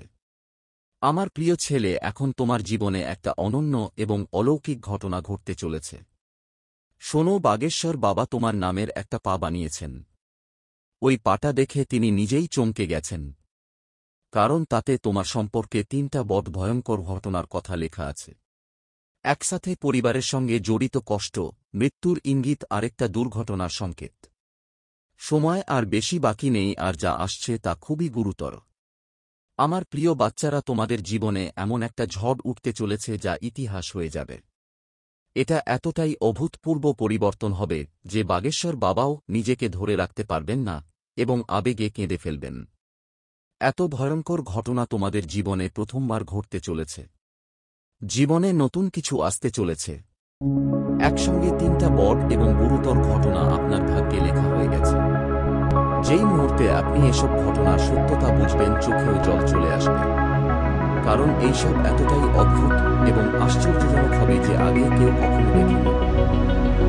আমার প্রিয় ছেলে, এখন তোমার জীবনে একটা অনন্য এবং অলৌকিক ঘটনা ঘটতে চলেছে। শোনো, বাগেশ্বর বাবা তোমার নামের একটা পা বানিয়েছেন। ওই পাটা দেখে তিনি নিজেই চমকে গেছেন, কারণ তাতে তোমার সম্পর্কে 3টা বড় ভয়ঙ্কর ঘটনার কথা লেখা আছে। একসাথে পরিবারের সঙ্গে জড়িত কষ্ট, মৃত্যুর ইঙ্গিত, আরেকটা দুর্ঘটনার সংকেত। সময় আর বেশি বাকি নেই, আর যা আসছে তা খুবই গুরুতর। আমার প্রিয় বাচ্চারা, তোমাদের জীবনে এমন একটা ঝড় উঠতে চলেছে যা ইতিহাস হয়ে যাবে। এটা এতটাই অভূতপূর্ব পরিবর্তন হবে যে বাগেশ্বর বাবাও নিজেকে ধরে রাখতে পারবেন না এবং আবেগে কেঁদে ফেলবেন। এত ভয়ঙ্কর ঘটনা তোমাদের জীবনে প্রথমবার ঘটতে চলেছে। জীবনে নতুন কিছু আসতে চলেছে। একসঙ্গে 3টা বড় এবং গুরুতর ঘটনা আপনার ভাগ্যে লেখা হয়ে গেছে। যেই মুহূর্তে আপনি এসব ঘটনার সত্যতা বুঝবেন, চোখেও জল চলে আসবে। কারণ এইসব এতটাই অদ্ভুত এবং আশ্চর্যজনক হবে যে আগে কেউ কখনো দেখেনি।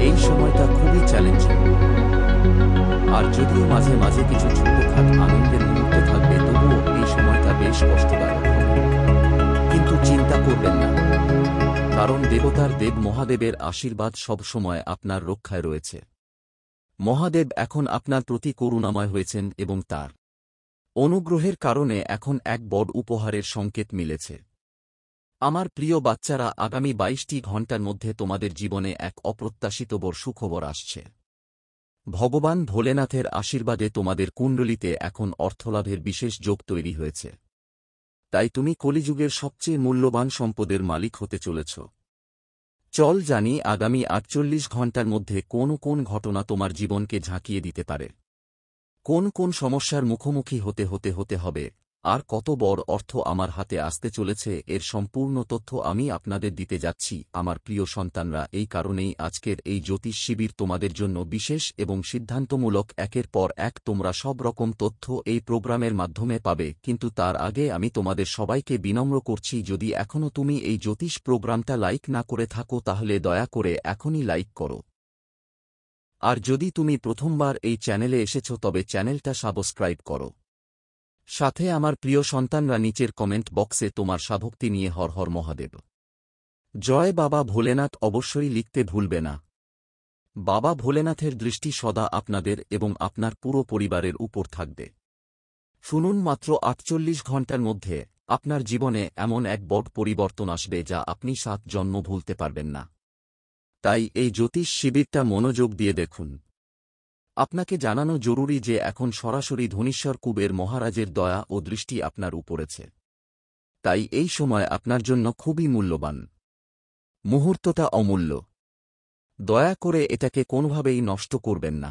এই সময়টা খুবই চ্যালেঞ্জিং। আর যদিও মাঝে মাঝে কিছু ছোটখাট আনন্দের মুহূর্ত থাকবে, তবুও এই সময়টা বেশ কষ্টদায়ক হবে। কিন্তু চিন্তা করবেন না, কারণ দেবতার দেব মহাদেবের আশীর্বাদ সবসময় আপনার রক্ষায় রয়েছে। মহাদেব এখন আপনার প্রতি করুণাময় হয়েছেন এবং তার অনুগ্রহের কারণে এখন এক বড় উপহারের সংকেত মিলেছে। আমার প্রিয় বাচ্চারা, আগামী 22টি ঘণ্টার মধ্যে তোমাদের জীবনে এক অপ্রত্যাশিত বড় সুখবর আসছে। ভগবান ভোলেনাথের আশীর্বাদে তোমাদের কুণ্ডলিতে এখন অর্থলাভের বিশেষ যোগ তৈরি হয়েছে। তাই তুমি কলিযুগের সবচেয়ে মূল্যবান সম্পদের মালিক হতে চলেছ। চল জানি আগামী 48 ঘণ্টার মধ্যে কোন কোন ঘটনা তোমার জীবনকে ঝাঁকিয়ে দিতে পারে, কোন কোন সমস্যার মুখোমুখি হতে হবে, আর কত বড় অর্থ আমার হাতে আসতে চলেছে। এর সম্পূর্ণ তথ্য আমি আপনাদের দিতে যাচ্ছি আমার প্রিয় সন্তানরা। এই কারণেই আজকের এই জ্যোতিষ শিবির তোমাদের জন্য বিশেষ এবং সিদ্ধান্তমূলক। একের পর এক তোমরা সব রকম তথ্য এই প্রোগ্রামের মাধ্যমে পাবে, কিন্তু তার আগে আমি তোমাদের সবাইকে বিনম্র করছি, যদি এখনও তুমি এই জ্যোতিষ প্রোগ্রামটা লাইক না করে থাকো তাহলে দয়া করে এখনই লাইক করো। আর যদি তুমি প্রথমবার এই চ্যানেলে এসেছ তবে চ্যানেলটা সাবস্ক্রাইব করো। সাথে আমার প্রিয় সন্তানরা, নিচের কমেন্ট বক্সে তোমার সাভক্তি নিয়ে হর হর মহাদেব, জয় বাবা ভোলেনাথ অবশ্যই লিখতে ভুলবে না। বাবা ভোলেনাথের দৃষ্টি সদা আপনাদের এবং আপনার পুরো পরিবারের উপর থাকবে। শুনুন, মাত্র 48 ঘণ্টার মধ্যে আপনার জীবনে এমন এক বড় পরিবর্তন আসবে যা আপনি 7 জন্ম ভুলতে পারবেন না। তাই এই জ্যোতিষ শিবিরটা মনোযোগ দিয়ে দেখুন। আপনাকে জানানো জরুরি যে এখন সরাসরি ধনীশ্বর কুবের মহারাজের দয়া ও দৃষ্টি আপনার উপরেছে। তাই এই সময় আপনার জন্য খুবই মূল্যবান। মুহূর্তটা অমূল্য। দয়া করে এটাকে কোনোভাবেই নষ্ট করবেন না।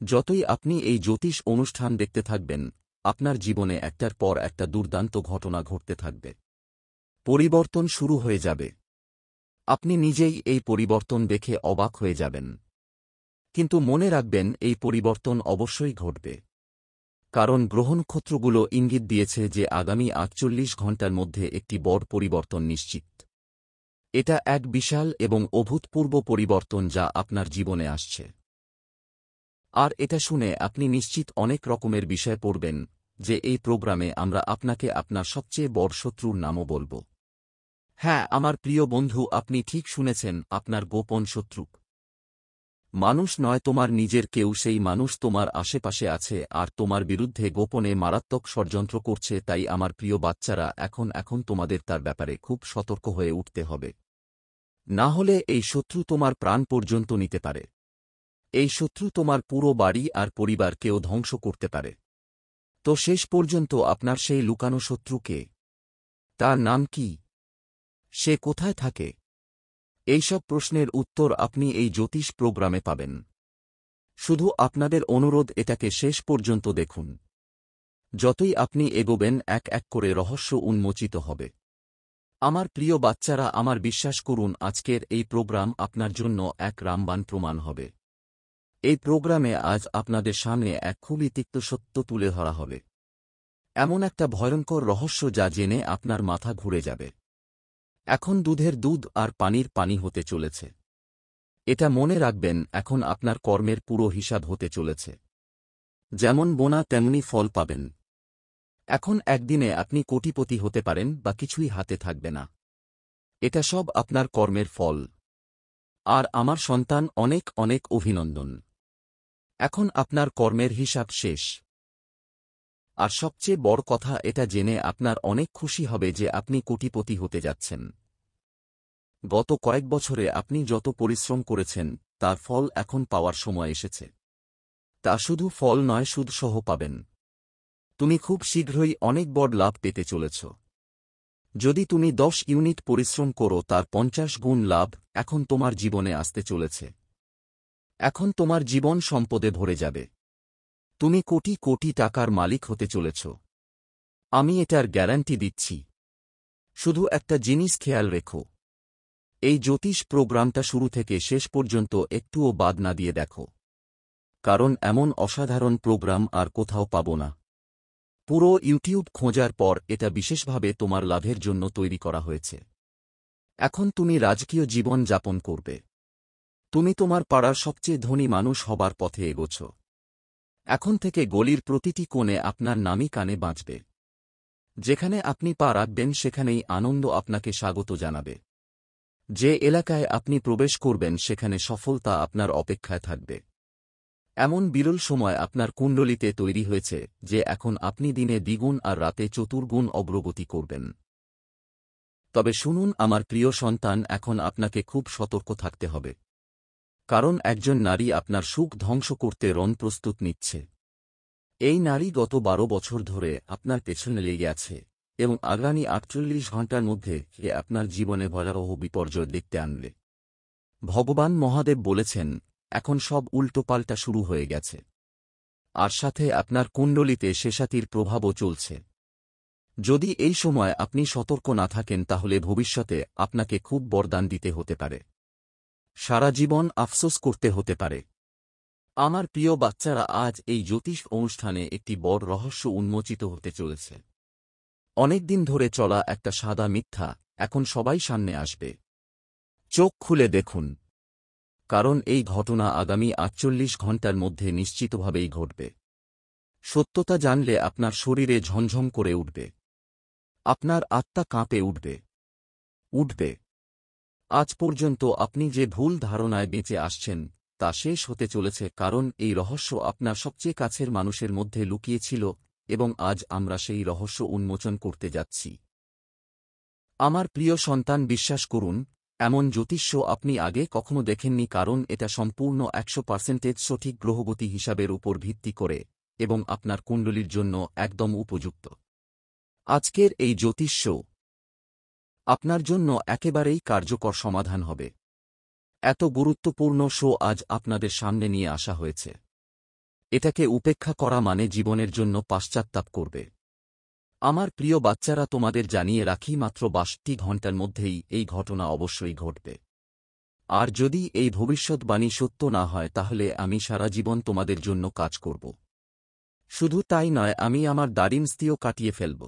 যতই আপনি এই জ্যোতিষ অনুষ্ঠান দেখতে থাকবেন, আপনার জীবনে একটার পর একটা দুর্দান্ত ঘটনা ঘটতে থাকবে। পরিবর্তন শুরু হয়ে যাবে। আপনি নিজেই এই পরিবর্তন দেখে অবাক হয়ে যাবেন। কিন্তু মনে রাখবেন, এই পরিবর্তন অবশ্যই ঘটবে, কারণ গ্রহ নক্ষত্রগুলো ইঙ্গিত দিয়েছে যে আগামী 48 ঘণ্টার মধ্যে একটি বড় পরিবর্তন নিশ্চিত। এটা এক বিশাল এবং অভূতপূর্ব পরিবর্তন যা আপনার জীবনে আসছে। আর এটা শুনে আপনি নিশ্চিত অনেক রকমের বিষয় পড়বেন যে এই প্রোগ্রামে আমরা আপনাকে আপনার সবচেয়ে বড় শত্রুর নামও বলব। হ্যাঁ আমার প্রিয় বন্ধু, আপনি ঠিক শুনেছেন, আপনার গোপন শত্রু। মানুষ নয়, তোমার নিজের কেউ। সেই মানুষ তোমার আশেপাশে আছে আর তোমার বিরুদ্ধে গোপনে মারাত্মক ষড়যন্ত্র করছে। তাই আমার প্রিয় বাচ্চারা, এখন তোমাদের তার ব্যাপারে খুব সতর্ক হয়ে উঠতে হবে। না হলে এই শত্রু তোমার প্রাণ পর্যন্ত নিতে পারে। এই শত্রু তোমার পুরো বাড়ি আর পরিবারকেও ধ্বংস করতে পারে। তো শেষ পর্যন্ত আপনার সেই লুকানো শত্রু কে? তার নাম কি? সে কোথায় থাকে? এইসব প্রশ্নের উত্তর আপনি এই জ্যোতিষ প্রোগ্রামে পাবেন। শুধু আপনাদের অনুরোধ, এটাকে শেষ পর্যন্ত দেখুন। যতই আপনি এগোবেন, এক এক করে রহস্য উন্মোচিত হবে। আমার প্রিয় বাচ্চারা, আমার বিশ্বাস করুন, আজকের এই প্রোগ্রাম আপনার জন্য এক রামবাণ প্রমাণ হবে। এই প্রোগ্রামে আজ আপনাদের সামনে এক খুবই তিক্ত সত্য তুলে ধরা হবে। এমন একটা ভয়ঙ্কর রহস্য যা জেনে আপনার মাথা ঘুরে যাবে। এখন দুধের দুধ আর পানির পানি হতে চলেছে। এটা মনে রাখবেন, এখন আপনার কর্মের পুরো হিসাব হতে চলেছে। যেমন বোনা তেমনি ফল পাবেন। এখন একদিনে আপনি কোটিপতি হতে পারেন বা কিছুই হাতে থাকবে না। এটা সব আপনার কর্মের ফল। আর আমার সন্তান, অনেক অনেক অভিনন্দন। এখন আপনার কর্মের হিসাব শেষ। আর সবচেয়ে বড় কথা, এটা জেনে আপনার অনেক খুশি হবে যে আপনি কোটিপতি হতে যাচ্ছেন। গত কয়েক বছরে আপনি যত পরিশ্রম করেছেন তার ফল এখন পাওয়ার সময় এসেছে। তা শুধু ফল নয়, সুদসহ পাবেন। তুমি খুব শীঘ্রই অনেক বড় লাভ পেতে চলেছ। যদি তুমি 10 ইউনিট পরিশ্রম করো, তার 50 গুণ লাভ এখন তোমার জীবনে আসতে চলেছে। এখন তোমার জীবন সম্পদে ভরে যাবে। তুমি কোটি কোটি টাকার মালিক হতে চলেছ। আমি এটার গ্যারান্টি দিচ্ছি। শুধু একটা জিনিস খেয়াল রেখো, এই জ্যোতিষ প্রোগ্রামটা শুরু থেকে শেষ পর্যন্ত একটুও বাদ না দিয়ে দেখো, কারণ এমন অসাধারণ প্রোগ্রাম আর কোথাও পাবো না। পুরো ইউটিউব খোঁজার পর এটা বিশেষভাবে তোমার লাভের জন্য তৈরি করা হয়েছে। এখন তুমি রাজকীয় জীবন যাপন করবে। তুমি তোমার পাড়ার সবচেয়ে ধনী মানুষ হবার পথে এগোছ। এখন থেকে গলির প্রতিটি কোণে আপনার নামই কানে বাঁচবে। যেখানে আপনি পা রাখবেন সেখানেই আনন্দ আপনাকে স্বাগত জানাবে। যে এলাকায় আপনি প্রবেশ করবেন সেখানে সফলতা আপনার অপেক্ষায় থাকবে। এমন বিরল সময় আপনার কুণ্ডলিতে তৈরি হয়েছে যে এখন আপনি দিনে দ্বিগুণ আর রাতে চতুর্গুণ অগ্রগতি করবেন। তবে শুনুন আমার প্রিয় সন্তান, এখন আপনাকে খুব সতর্ক থাকতে হবে। কারণ একজন নারী আপনার সুখ ধ্বংস করতে প্রস্তুত নিচ্ছে। এই নারী গত 12 বছর ধরে আপনার পেছনে লেগে আছে এবং আগামী 48 ঘণ্টার মধ্যে সে আপনার জীবনে ভয়াবহ বিপর্যয় দেখতে আনবে। ভগবান মহাদেব বলেছেন, এখন সব উল্টোপাল্টা শুরু হয়ে গেছে। আর সাথে আপনার কুণ্ডলিতে শেষাতির প্রভাবও চলছে। যদি এই সময় আপনি সতর্ক না থাকেন তাহলে ভবিষ্যতে আপনাকে খুব বরদান দিতে হতে পারে, সারা জীবন আফসোস করতে হতে পারে। আমার প্রিয় বাচ্চারা, আজ এই জ্যোতিষ অনুষ্ঠানে একটি বড় রহস্য উন্মোচিত হতে চলেছে। অনেকদিন ধরে চলা একটা সাদা মিথ্যা এখন সবাই সামনে আসবে। চোখ খুলে দেখুন, কারণ এই ঘটনা আগামী 48 ঘণ্টার মধ্যে নিশ্চিতভাবেই ঘটবে। সত্যতা জানলে আপনার শরীরে ঝনঝন করে উঠবে, আপনার আত্মা কাঁপে উঠবে। আজ পর্যন্ত আপনি যে ভুল ধারণায় বেঁচে আসছেন তা শেষ হতে চলেছে, কারণ এই রহস্য আপনার সবচেয়ে কাছের মানুষের মধ্যে লুকিয়ে ছিল এবং আজ আমরা সেই রহস্য উন্মোচন করতে যাচ্ছি। আমার প্রিয় সন্তান, বিশ্বাস করুন, এমন জ্যোতিষ্য আপনি আগে কখনো দেখেননি, কারণ এটা সম্পূর্ণ 100% সঠিক গ্রহগতি হিসাবের উপর ভিত্তি করে এবং আপনার কুণ্ডলীর জন্য একদম উপযুক্ত। আজকের এই জ্যোতিষ্য আপনার জন্য একেবারেই কার্যকর সমাধান হবে। এত গুরুত্বপূর্ণ শো আজ আপনাদের সামনে নিয়ে আসা হয়েছে। এটাকে উপেক্ষা করা মানে জীবনের জন্য পাশ্চাত্তাপ করবে। আমার প্রিয় বাচ্চারা, তোমাদের জানিয়ে রাখি, মাত্র 62 ঘণ্টার মধ্যেই এই ঘটনা অবশ্যই ঘটবে। আর যদি এই ভবিষ্যৎবাণী সত্য না হয় তাহলে আমি সারা জীবন তোমাদের জন্য কাজ করব। শুধু তাই নয়, আমি আমার দারিদ্র্যও কাটিয়ে ফেলব।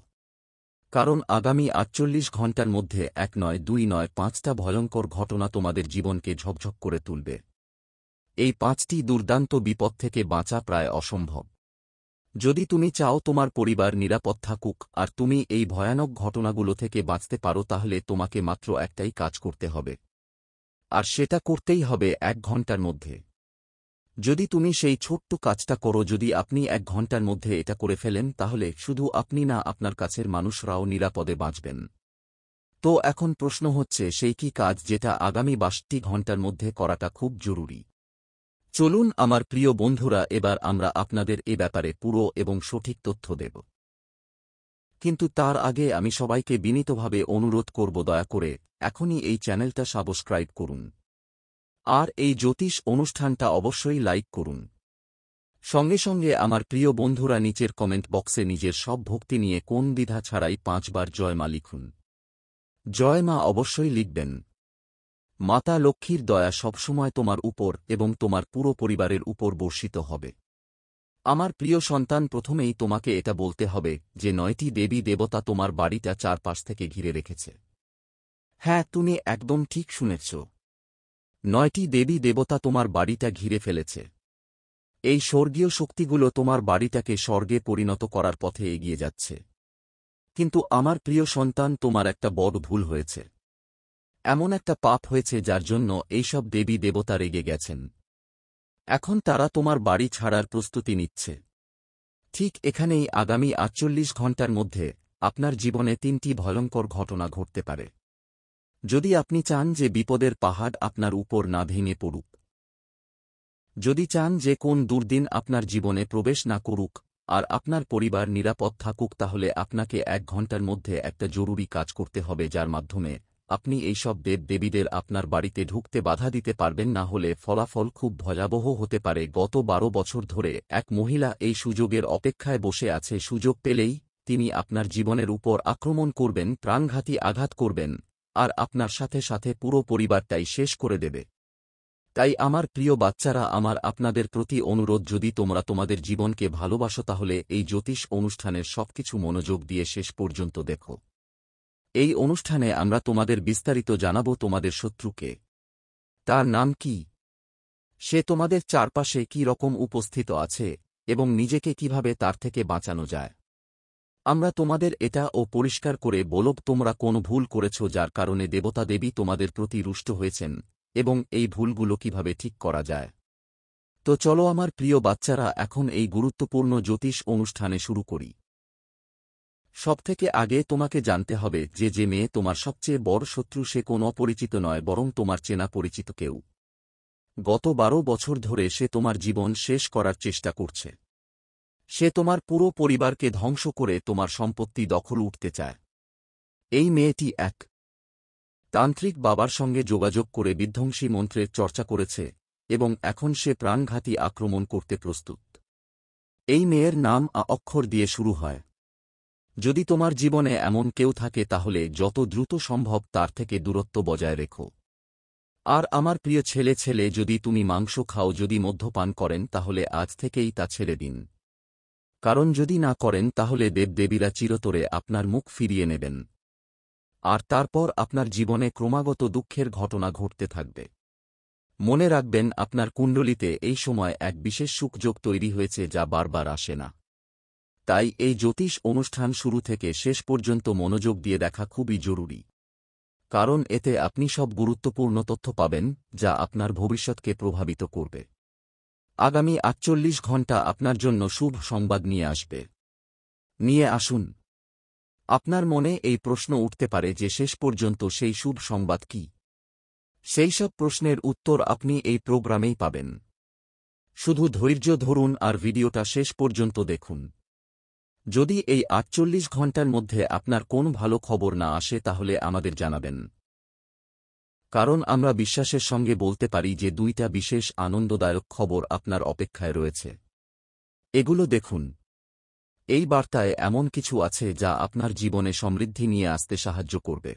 কারণ আগামী 48 ঘণ্টার মধ্যে 1 নয়, 2 নয়, 5টা ভয়ঙ্কর ঘটনা তোমাদের জীবনকে ঝকঝক করে তুলবে। এই 5টি দুর্দান্ত বিপদ থেকে বাঁচা প্রায় অসম্ভব। যদি তুমি চাও তোমার পরিবার নিরাপদ থাকুক আর তুমি এই ভয়ানক ঘটনাগুলো থেকে বাঁচতে পারো, তাহলে তোমাকে মাত্র একটাই কাজ করতে হবে। আর সেটা করতেই হবে 1 ঘণ্টার মধ্যে। যদি তুমি সেই ছোট্ট কাজটা করো, যদি আপনি 1 ঘণ্টার মধ্যে এটা করে ফেলেন, তাহলে শুধু আপনি না, আপনার কাছের মানুষরাও নিরাপদে বাঁচবেন। তো এখন প্রশ্ন হচ্ছে, সেই কি কাজ যেটা আগামী 62 ঘণ্টার মধ্যে করাটা খুব জরুরি? চলুন আমার প্রিয় বন্ধুরা, এবার আমরা আপনাদের এ ব্যাপারে পুরো এবং সঠিক তথ্য দেব। কিন্তু তার আগে আমি সবাইকে বিনীতভাবে অনুরোধ করব, দয়া করে এখনই এই চ্যানেলটা সাবস্ক্রাইব করুন আর এই জ্যোতিষ অনুষ্ঠানটা অবশ্যই লাইক করুন। সঙ্গে সঙ্গে আমার প্রিয় বন্ধুরা, নিচের কমেন্ট বক্সে নিজের সব ভক্তি নিয়ে কোন দ্বিধা ছাড়াই 5 বার জয় মা লিখুন। জয় মা অবশ্যই লিখবেন। মাতা লক্ষ্মীর দয়া সবসময় তোমার উপর এবং তোমার পুরো পরিবারের উপর বর্ষিত হবে। আমার প্রিয় সন্তান, প্রথমেই তোমাকে এটা বলতে হবে যে 9টি দেবী দেবতা তোমার বাড়িটা চারপাশ থেকে ঘিরে রেখেছে। হ্যাঁ, তুমি একদম ঠিক শুনেছ, 9টি দেবী দেবতা তোমার বাড়িটা ঘিরে ফেলেছে। এই স্বর্গীয় শক্তিগুলো তোমার বাড়িটাকে স্বর্গে পরিণত করার পথে এগিয়ে যাচ্ছে। কিন্তু আমার প্রিয় সন্তান, তোমার একটা বড় ভুল হয়েছে। এমন একটা পাপ হয়েছে যার জন্য এইসব দেবী দেবতা রেগে গেছেন। এখন তারা তোমার বাড়ি ছাড়ার প্রস্তুতি নিচ্ছে। ঠিক এখানেই আগামী 48 ঘণ্টার মধ্যে আপনার জীবনে 3টি ভয়ঙ্কর ঘটনা ঘটতে পারে। যদি আপনি চান যে বিপদের পাহাড় আপনার উপর না ভেঙে পড়ুক, যদি চান যে কোন দুর্দিন আপনার জীবনে প্রবেশ না করুক আর আপনার পরিবার নিরাপদ থাকুক, তাহলে আপনাকে 1 ঘণ্টার মধ্যে একটা জরুরি কাজ করতে হবে, যার মাধ্যমে আপনি এইসব দেবদেবীদের আপনার বাড়িতে ঢুকতে বাধা দিতে পারবেন। না হলে ফলাফল খুব ভয়াবহ হতে পারে। গত 12 বছর ধরে এক মহিলা এই সুযোগের অপেক্ষায় বসে আছে। সুযোগ পেলেই তিনি আপনার জীবনের উপর আক্রমণ করবেন, প্রাণঘাতী আঘাত করবেন আর আপনার সাথে সাথে পুরো পরিবারটাই শেষ করে দেবে। তাই আমার প্রিয় বাচ্চারা, আমার আপনাদের প্রতি অনুরোধ, যদি তোমরা তোমাদের জীবনকে ভালোবাসো তাহলে এই জ্যোতিষ অনুষ্ঠানের সবকিছু মনোযোগ দিয়ে শেষ পর্যন্ত দেখো। এই অনুষ্ঠানে আমরা তোমাদের বিস্তারিত জানাবো তোমাদের শত্রুকে, তার নাম কি, সে তোমাদের চারপাশে কি রকম উপস্থিত আছে এবং নিজেকে কিভাবে তার থেকে বাঁচানো যায়। আমরা তোমাদের এটাও পরিষ্কার করে বলব তোমরা কোন ভুল করেছ যার কারণে দেবতা দেবী তোমাদের প্রতি রুষ্ট হয়েছেন এবং এই ভুলগুলো কিভাবে ঠিক করা যায়। তো চলো আমার প্রিয় বাচ্চারা, এখন এই গুরুত্বপূর্ণ জ্যোতিষ অনুষ্ঠানে শুরু করি। সবথেকে আগে তোমাকে জানতে হবে যে মেয়ে তোমার সবচেয়ে বড় শত্রু সে কোনো অপরিচিত নয়, বরং তোমার চেনা পরিচিত কেউ। গত 12 বছর ধরে সে তোমার জীবন শেষ করার চেষ্টা করছে। সে তোমার পুরো পরিবারকে ধ্বংস করে তোমার সম্পত্তি দখল উঠতে চায়। এই মেয়েটি এক তান্ত্রিক বাবার সঙ্গে যোগাযোগ করে বিধ্বংসী মন্ত্রের চর্চা করেছে এবং এখন সে প্রাণঘাতী আক্রমণ করতে প্রস্তুত। এই মেয়ের নাম আ অক্ষর দিয়ে শুরু হয়। যদি তোমার জীবনে এমন কেউ থাকে তাহলে যত দ্রুত সম্ভব তার থেকে দূরত্ব বজায় রেখো। আর আমার প্রিয় ছেলে, যদি তুমি মাংস খাও, যদি মদ্যপান করেন, তাহলে আজ থেকেই তা ছেড়ে দিন। কারণ যদি না করেন তাহলে দেবদেবীরা চিরতরে আপনার মুখ ফিরিয়ে নেবেন। আর তারপর আপনার জীবনে ক্রমাগত দুঃখের ঘটনা ঘটতে থাকবে। মনে রাখবেন, আপনার কুণ্ডলিতে এই সময় এক বিশেষ সুখযোগ তৈরি হয়েছে যা বারবার আসে না। তাই এই জ্যোতিষ অনুষ্ঠান শুরু থেকে শেষ পর্যন্ত মনোযোগ দিয়ে দেখা খুবই জরুরি। কারণ এতে আপনি সব গুরুত্বপূর্ণ তথ্য পাবেন যা আপনার ভবিষ্যৎকে প্রভাবিত করবে। আগামী 48 ঘণ্টা আপনার জন্য শুভ সংবাদ নিয়ে আসুন। আপনার মনে এই প্রশ্ন উঠতে পারে যে শেষ পর্যন্ত সেই শুভ সংবাদ কি? সেই সব প্রশ্নের উত্তর আপনি এই প্রোগ্রামেই পাবেন। শুধু ধৈর্য ধরুন আর ভিডিওটা শেষ পর্যন্ত দেখুন। যদি এই 48 ঘণ্টার মধ্যে আপনার কোন ভালো খবর না আসে তাহলে আমাদের জানাবেন। কারণ আমরা বিশ্বাসের সঙ্গে বলতে পারি যে 2টা বিশেষ আনন্দদায়ক খবর আপনার অপেক্ষায় রয়েছে। এগুলো দেখুন। এই বার্তায় এমন কিছু আছে যা আপনার জীবনে সমৃদ্ধি নিয়ে আসতে সাহায্য করবে।